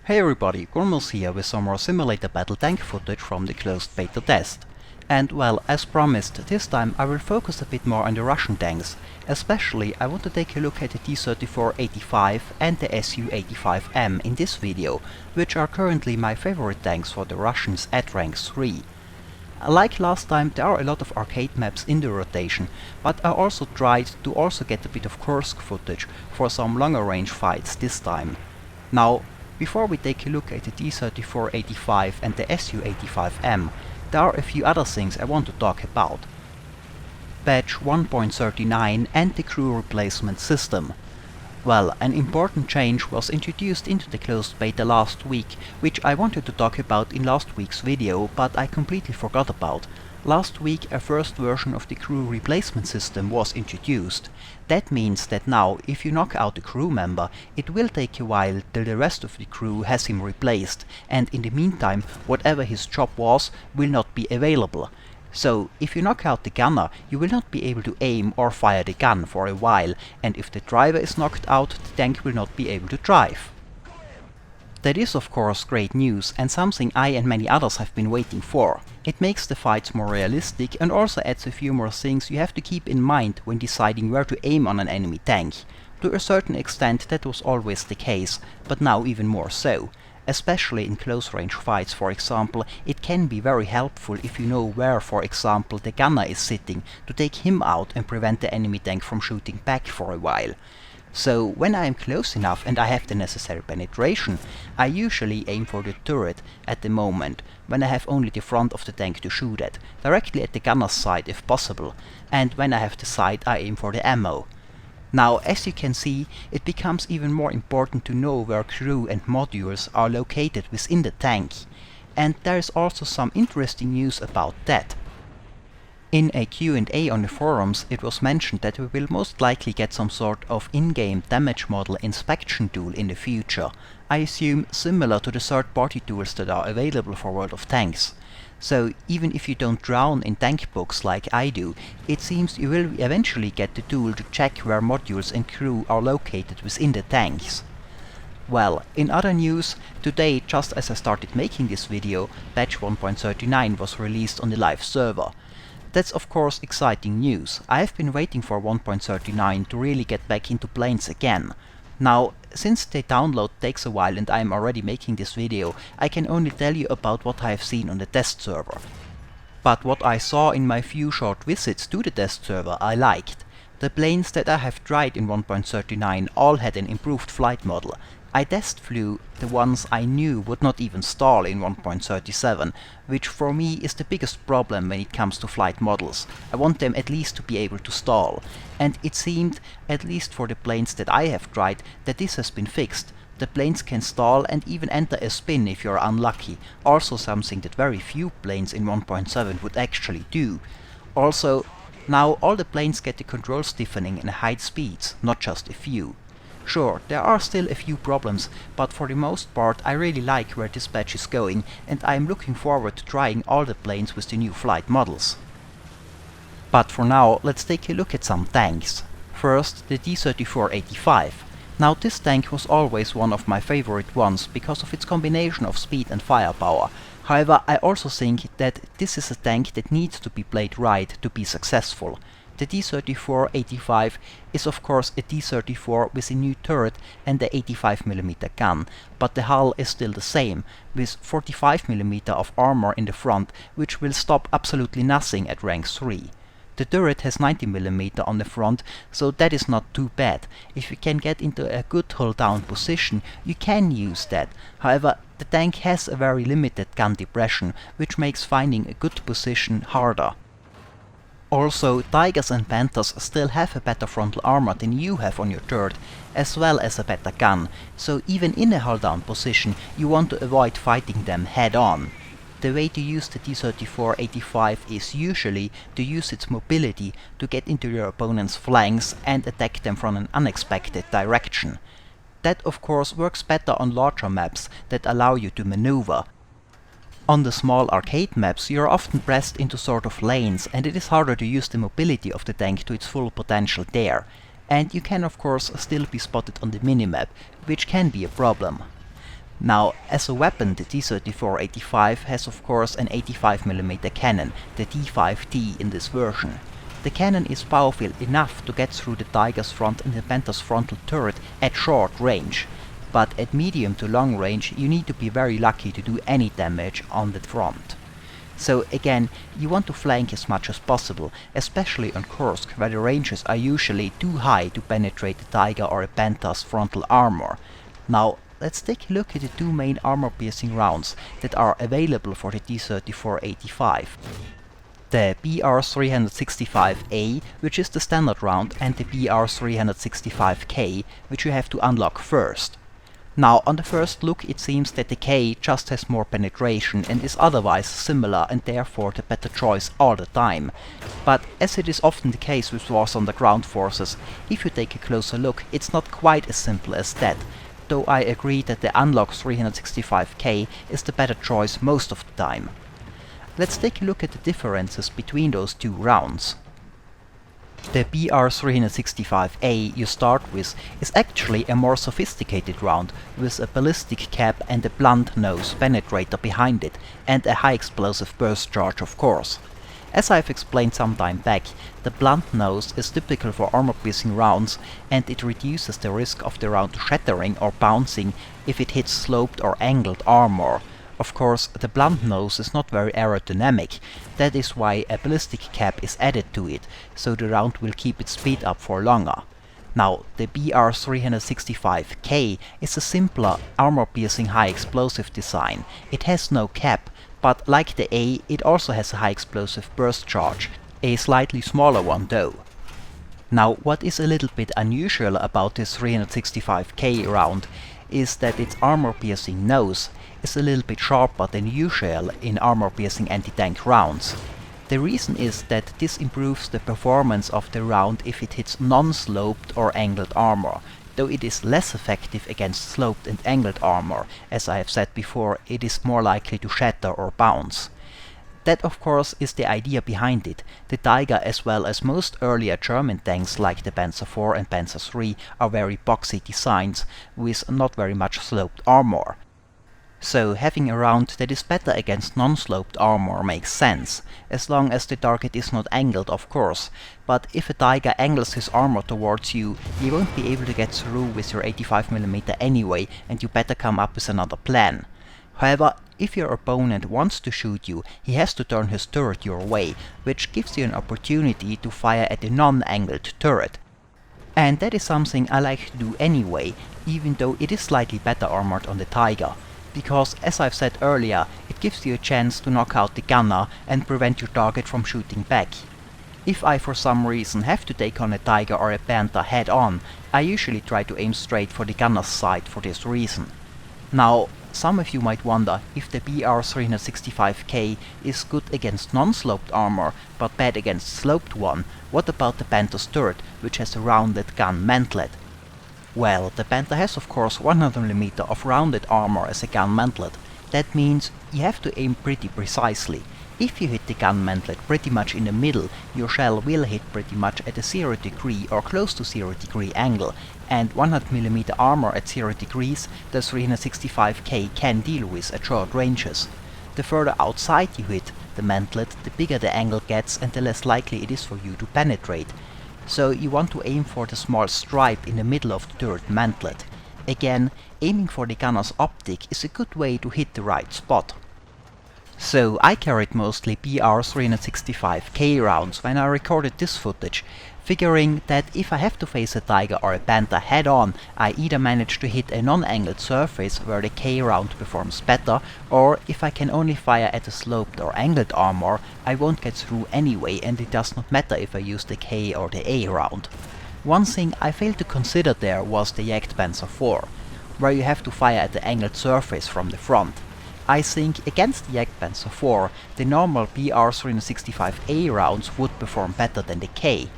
Hey everybody, Gormos here with some more simulator battle tank footage from the closed beta test. And well, as promised, this time I will focus a bit more on the Russian tanks. Especially I want to take a look at the T-34-85 and the SU-85M in this video, which are currently my favorite tanks for the Russians at rank 3. Like last time, there are a lot of arcade maps in the rotation, but I also tried to also get a bit of Kursk footage for some longer range fights this time. Now, before we take a look at the T-34-85 and the SU-85M, there are a few other things I want to talk about. Patch 1.39 and the crew replacement system. Well, an important change was introduced into the closed beta last week, which I wanted to talk about in last week's video, but I completely forgot about. Last week a first version of the crew replacement system was introduced. That means that now, if you knock out a crew member, it will take a while till the rest of the crew has him replaced, and in the meantime, whatever his job was will not be available. So, if you knock out the gunner, you will not be able to aim or fire the gun for a while, and if the driver is knocked out, the tank will not be able to drive. That is of course great news, and something I and many others have been waiting for. It makes the fights more realistic and also adds a few more things you have to keep in mind when deciding where to aim on an enemy tank. To a certain extent that was always the case, but now even more so. Especially in close range fights, for example, it can be very helpful if you know where, for example, the gunner is sitting, to take him out and prevent the enemy tank from shooting back for a while. So, when I am close enough and I have the necessary penetration, I usually aim for the turret at the moment, when I have only the front of the tank to shoot at, directly at the gunner's side if possible, and when I have the sight I aim for the ammo. Now, as you can see, it becomes even more important to know where crew and modules are located within the tank. And there is also some interesting news about that. In a Q&A on the forums, it was mentioned that we will most likely get some sort of in-game damage model inspection tool in the future. I assume similar to the third-party tools that are available for World of Tanks. So even if you don't drown in tank books like I do, it seems you will eventually get the tool to check where modules and crew are located within the tanks. Well, in other news, today, just as I started making this video, patch 1.39 was released on the live server. That's of course exciting news. I have been waiting for 1.39 to really get back into planes again. Now, since the download takes a while and I am already making this video, I can only tell you about what I have seen on the test server. But what I saw in my few short visits to the test server I liked. The planes that I have tried in 1.39 all had an improved flight model. I test flew the ones I knew would not even stall in 1.37, which for me is the biggest problem when it comes to flight models. I want them at least to be able to stall. And it seemed, at least for the planes that I have tried, that this has been fixed. The planes can stall and even enter a spin if you're unlucky, also something that very few planes in 1.7 would actually do. Also, now all the planes get the control stiffening in high speeds, not just a few. Sure, there are still a few problems, but for the most part I really like where this patch is going, and I am looking forward to trying all the planes with the new flight models. But for now, let's take a look at some tanks. First, the T-34-85. Now this tank was always one of my favorite ones because of its combination of speed and firepower. However, I also think that this is a tank that needs to be played right to be successful. The T-34-85 is of course a T-34 with a new turret and the 85mm gun, but the hull is still the same, with 45mm of armor in the front, which will stop absolutely nothing at rank 3. The turret has 90mm on the front, so that is not too bad. If you can get into a good hull down position, you can use that. However, the tank has a very limited gun depression, which makes finding a good position harder. Also, Tigers and Panthers still have a better frontal armor than you have on your turret, as well as a better gun, so even in a hull down position you want to avoid fighting them head on. The way to use the T-34-85 is usually to use its mobility to get into your opponent's flanks and attack them from an unexpected direction. That of course works better on larger maps that allow you to maneuver. On the small arcade maps you are often pressed into sort of lanes, and it is harder to use the mobility of the tank to its full potential there. And you can of course still be spotted on the minimap, which can be a problem. Now, as a weapon, the T-34-85 has of course an 85mm cannon, the T5T in this version. The cannon is powerful enough to get through the Tiger's front and the Panther's frontal turret at short range, but at medium to long range you need to be very lucky to do any damage on the front. So again, you want to flank as much as possible, especially on Kursk, where the ranges are usually too high to penetrate the Tiger or a Panther's frontal armor. Now, let's take a look at the two main armor-piercing rounds that are available for the T-34-85. The BR-365A, which is the standard round, and the BR-365K, which you have to unlock first. Now, on the first look it seems that the K just has more penetration and is otherwise similar and therefore the better choice all the time. But as it is often the case with wars on the ground forces, if you take a closer look, it's not quite as simple as that, though I agree that the unlock 365K is the better choice most of the time. Let's take a look at the differences between those two rounds. The BR-365A you start with is actually a more sophisticated round, with a ballistic cap and a blunt nose penetrator behind it, and a high explosive burst charge of course. As I've explained some time back, the blunt nose is typical for armor-piercing rounds, and it reduces the risk of the round shattering or bouncing if it hits sloped or angled armor. Of course, the blunt nose is not very aerodynamic, that is why a ballistic cap is added to it, so the round will keep its speed up for longer. Now, the BR-365K is a simpler, armor-piercing high-explosive design. It has no cap, but like the A, it also has a high-explosive burst charge, a slightly smaller one though. Now, what is a little bit unusual about this 365K round is that its armor-piercing nose is a little bit sharper than usual in armor-piercing anti-tank rounds. The reason is that this improves the performance of the round if it hits non-sloped or angled armor, though it is less effective against sloped and angled armor. As I have said before, it is more likely to shatter or bounce. That of course is the idea behind it. The Tiger, as well as most earlier German tanks like the Panzer IV and Panzer III, are very boxy designs with not very much sloped armor. So having a round that is better against non-sloped armor makes sense, as long as the target is not angled of course, but if a Tiger angles his armor towards you, you won't be able to get through with your 85mm anyway, and you better come up with another plan. However, if your opponent wants to shoot you, he has to turn his turret your way, which gives you an opportunity to fire at a non-angled turret. And that is something I like to do anyway, even though it is slightly better armored on the Tiger. Because, as I've said earlier, it gives you a chance to knock out the gunner and prevent your target from shooting back. If I for some reason have to take on a Tiger or a Panther head on, I usually try to aim straight for the gunner's side for this reason. Now, some of you might wonder if the BR-365K is good against non-sloped armor, but bad against sloped one. What about the Panther's turret, which has a rounded gun mantlet? Well, the Panther has of course 100mm of rounded armor as a gun mantlet. That means you have to aim pretty precisely. If you hit the gun mantlet pretty much in the middle, your shell will hit pretty much at a 0 degree or close to 0 degree angle, and 100mm armor at 0 degrees the 365K can deal with at short ranges. The further outside you hit the mantlet, the bigger the angle gets and the less likely it is for you to penetrate. So you want to aim for the small stripe in the middle of the turret mantlet. Again, aiming for the gunner's optic is a good way to hit the right spot. So I carried mostly BR-365K rounds when I recorded this footage, figuring that if I have to face a Tiger or a Panther head on, I either manage to hit a non-angled surface where the K round performs better, or if I can only fire at a sloped or angled armor, I won't get through anyway and it does not matter if I use the K or the A round. One thing I failed to consider there was the Jagd Panzer IV, where you have to fire at the angled surface from the front. I think against the Jagd Panzer IV, the normal BR-365A rounds would perform better than the K.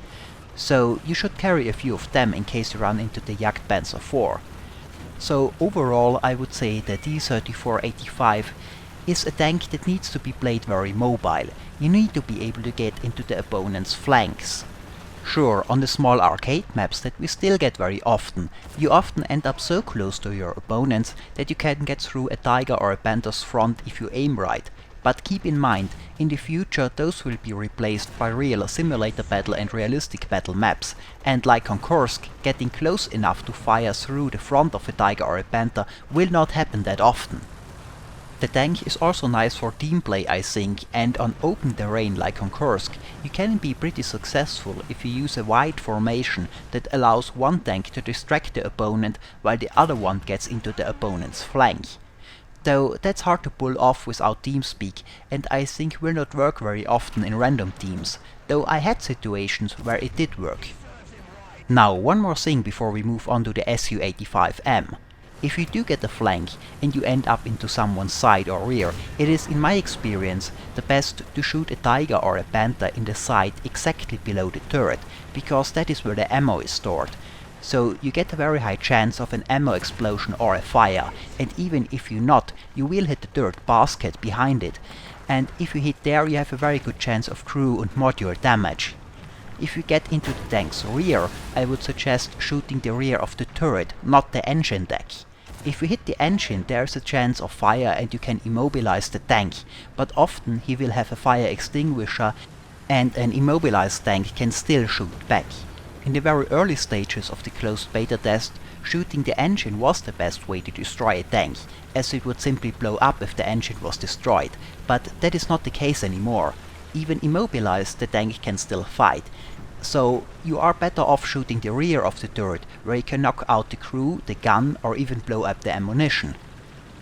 So you should carry a few of them in case you run into the Jagd Panzer IV. So overall I would say the T-34-85 is a tank that needs to be played very mobile. You need to be able to get into the opponent's flanks. Sure, on the small arcade maps that we still get very often, you often end up so close to your opponents that you can get through a Tiger or a Panther's front if you aim right. But keep in mind, in the future those will be replaced by real simulator battle and realistic battle maps, and like on Kursk, getting close enough to fire through the front of a Tiger or a Panther will not happen that often. The tank is also nice for team play, I think, and on open terrain like on Kursk, you can be pretty successful if you use a wide formation that allows one tank to distract the opponent while the other one gets into the opponent's flank. Though that's hard to pull off without TeamSpeak, and I think will not work very often in random teams, though I had situations where it did work. Now, one more thing before we move on to the SU-85M. If you do get a flank and you end up into someone's side or rear, it is in my experience the best to shoot a Tiger or a Panther in the side exactly below the turret, because that is where the ammo is stored. So you get a very high chance of an ammo explosion or a fire, and even if you not, you will hit the turret basket behind it, and if you hit there you have a very good chance of crew and module damage. If you get into the tank's rear, I would suggest shooting the rear of the turret, not the engine deck. If you hit the engine, there is a chance of fire and you can immobilize the tank, but often he will have a fire extinguisher and an immobilized tank can still shoot back. In the very early stages of the closed beta test, shooting the engine was the best way to destroy a tank, as it would simply blow up if the engine was destroyed, but that is not the case anymore. Even immobilized, the tank can still fight. So you are better off shooting the rear of the turret, where you can knock out the crew, the gun, or even blow up the ammunition.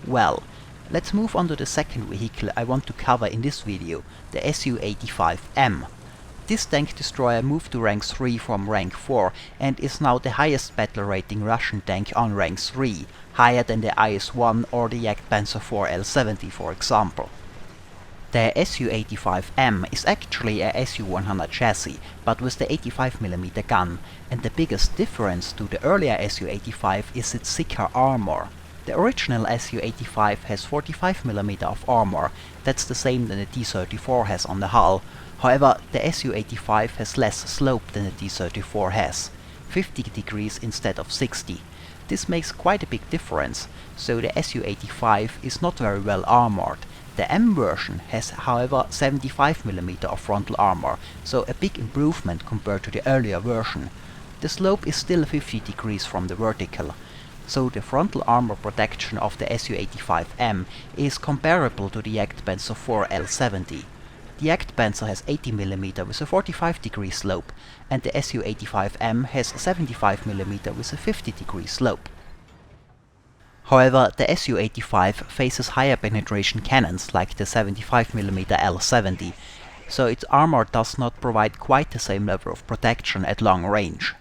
Well, let's move on to the second vehicle I want to cover in this video, the SU-85M. This tank destroyer moved to rank 3 from rank 4 and is now the highest battle rating Russian tank on rank 3, higher than the IS-1 or the Jagdpanzer IV L-70 for example. The SU-85M is actually a SU-100 chassis, but with the 85mm gun, and the biggest difference to the earlier SU-85 is its thicker armor. The original SU-85 has 45mm of armor, that's the same than the T-34 has on the hull. However, the SU-85 has less slope than the T-34 has, 50 degrees instead of 60. This makes quite a big difference, so the SU-85 is not very well armored. The M version has however 75mm of frontal armor, so a big improvement compared to the earlier version. The slope is still 50 degrees from the vertical, so the frontal armor protection of the SU-85M is comparable to the Jagdpanzer IV L-70. The Jagdpanzer has 80mm with a 45 degree slope, and the SU-85M has 75mm with a 50 degree slope. However, the SU-85 faces higher penetration cannons like the 75mm L-70, so its armor does not provide quite the same level of protection at long range.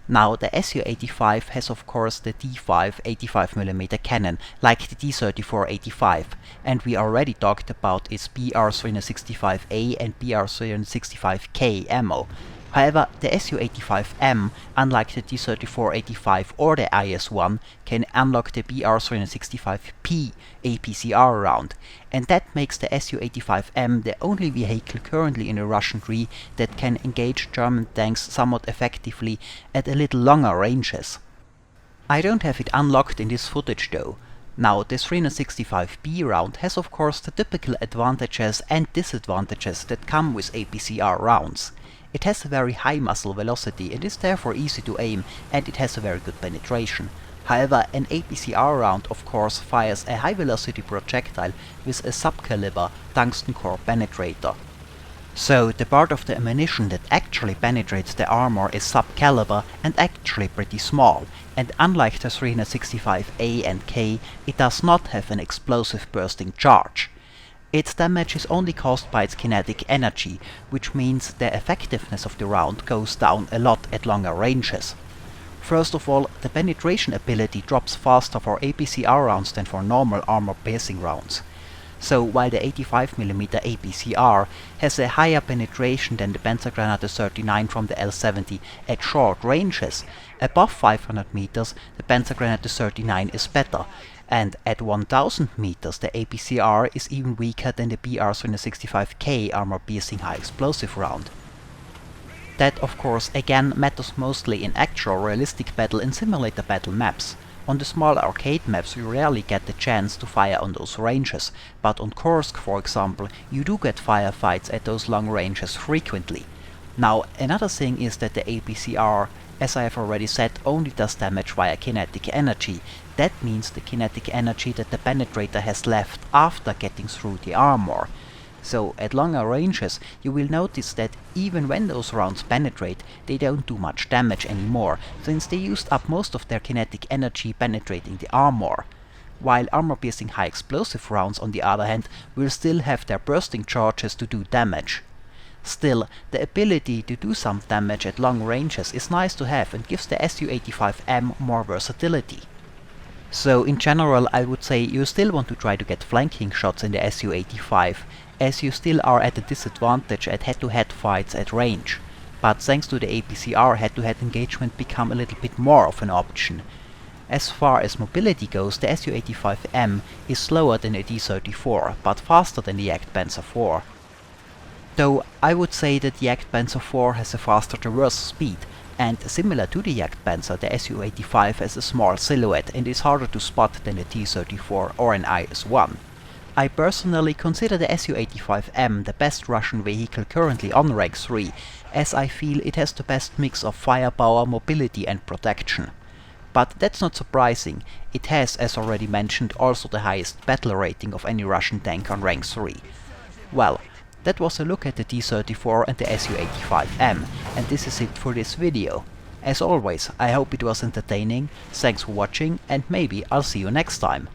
Now, the SU-85 has of course the T5 85mm cannon like the T-34-85, and we already talked about its BR-365A and BR-365K ammo. However, the SU-85M, unlike the T-34-85 or the IS-1, can unlock the BR-365P APCR round, and that makes the SU-85M the only vehicle currently in the Russian Tree that can engage German tanks somewhat effectively at a little longer ranges. I don't have it unlocked in this footage though. Now, the 365B round has of course the typical advantages and disadvantages that come with APCR rounds. It has a very high muzzle velocity and is therefore easy to aim, and it has a very good penetration. However, an APCR round of course fires a high velocity projectile with a subcaliber tungsten core penetrator. So the part of the ammunition that actually penetrates the armor is subcaliber and actually pretty small, and unlike the 365A and K, it does not have an explosive bursting charge. Its damage is only caused by its kinetic energy, which means the effectiveness of the round goes down a lot at longer ranges. First of all, the penetration ability drops faster for APCR rounds than for normal armor-piercing rounds. So while the 85mm APCR has a higher penetration than the Panzergranate 39 from the L-70 at short ranges, above 500 meters the Panzergranate 39 is better, and at 1000 meters the APCR is even weaker than the BR-365K armor-piercing high explosive round. That of course again matters mostly in actual realistic battle and simulator battle maps. On the small arcade maps you rarely get the chance to fire on those ranges, but on Kursk for example you do get firefights at those long ranges frequently. Now another thing is that the APCR, as I have already said, only does damage via kinetic energy. That means the kinetic energy that the penetrator has left after getting through the armor. So at longer ranges you will notice that even when those rounds penetrate, they don't do much damage anymore, since they used up most of their kinetic energy penetrating the armor. While armor-piercing high explosive rounds on the other hand will still have their bursting charges to do damage. Still, the ability to do some damage at long ranges is nice to have and gives the SU-85M more versatility. So in general I would say you still want to try to get flanking shots in the SU-85, as you still are at a disadvantage at head-to-head fights at range. But thanks to the APCR, head-to-head engagement become a little bit more of an option. As far as mobility goes, the SU-85M is slower than the T-34, but faster than the Jagdpanzer IV. Though I would say that the Jagdpanzer IV has a faster traverse speed, and similar to the Jagdpanzer, the SU-85 has a small silhouette and is harder to spot than the T-34 or an IS-1. I personally consider the SU-85M the best Russian vehicle currently on Rank 3, as I feel it has the best mix of firepower, mobility and protection. But that's not surprising, it has, as already mentioned, also the highest battle rating of any Russian tank on Rank 3. Well, that was a look at the T-34 and the SU-85M, and this is it for this video. As always, I hope it was entertaining, thanks for watching, and maybe I'll see you next time.